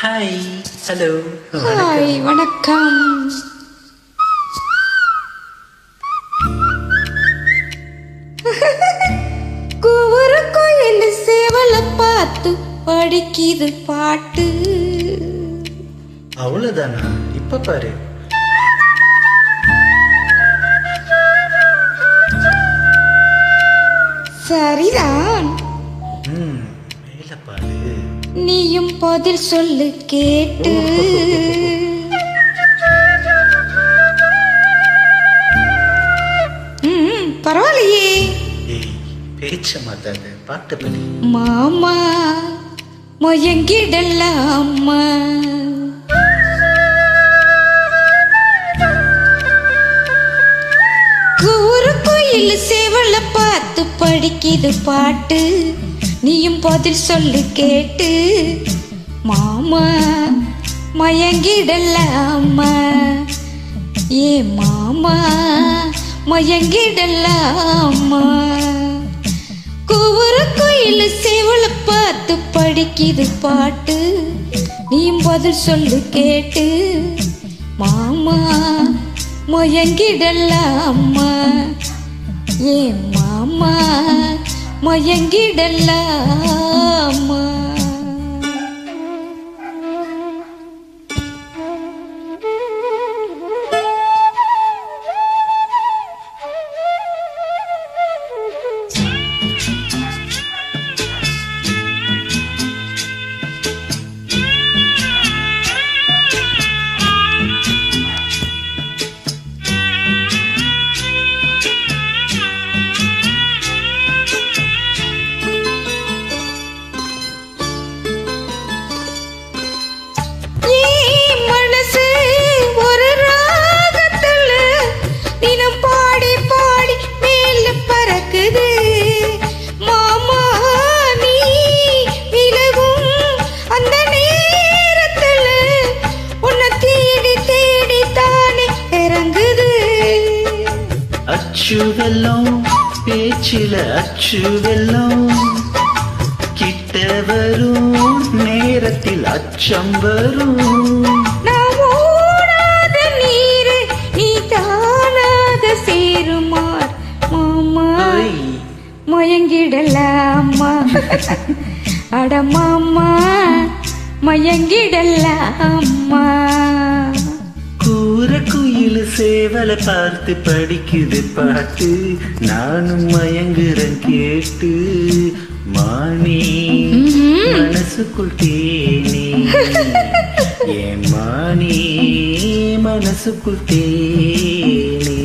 Hi. Hello. Hi, வணக்கம். கூவுற கோயில் சேவல பார்த்து படிக்குது பாட்டு. அவ்வளவுதானா? இப்ப பாரு. சரிதான். மேல பாரு. நீயும் பதில் சொல்லு கேட்டு. பரவாயில்லையே. ஏய், பேச்ச மாத்தாத, பாட்டு படி. மாமா மயங்கிடலாமா, கூறு கோயில் சேவல பார்த்து படிக்குது பாட்டு. நீயும் பதில் சொல்லு கேட்டு. மாமா மயங்கிடலாமா, ஏ மாமா மயங்கிடலாமா, கூவுற கோயில் சேவல பார்த்து படிக்குது பாட்டு. நீயும் பதில் சொல்லு கேட்டு. மாமா மயங்கிடலாமா, ஏ மாமா மயங்கிடலாமா. அச்சு வெல்லம் பேச்சில அச்சு வெல்லம், கிட்ட வரும் நேரத்தில் அச்சம் வரும். நான் ஓடாத நீரு நீ தானாக சேருமார். மாமா மயங்கிடலாமா, அட மாமா மயங்கிடலாமா. கூற குயில் சேவல பார்த்து படிக்குது பாட்டு. நானும் மயங்குறேன் கேட்டு. மானே மனசுக்குள் தேனே, ஏன் மானே மனசுக்குள் தேனே.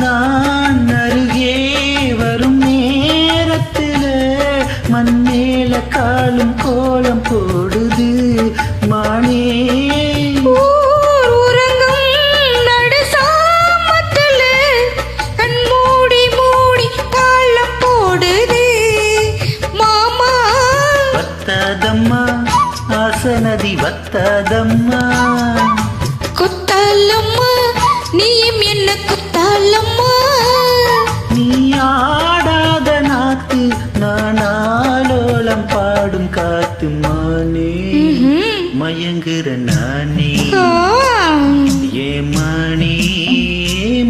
நான் அருகே வரும் நேரத்தில் மண் மேல காலும் கோலம் போடுது. மானே வத்தாதம்மா, ஆசனதி வத்தாதம்மா, குத்தாலம்மா நீயும் என்ன குத்தாலம்மா. நீ ஆடாத நாத்து நான் ஆலோலம் பாடும் காத்து. மானே மயங்குற நானே, ஏ மானே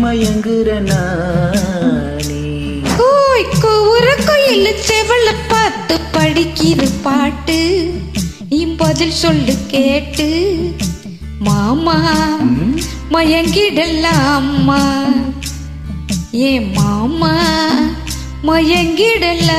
மயங்குற நானே. கூவுற கோயில் செவல பார்த்து படிக்குது பாட்டு. நீ பதில் சொல்லு கேட்டு. மாமா மயங்கிடலாமா, ஏ மாமா மயங்கிடலாமா.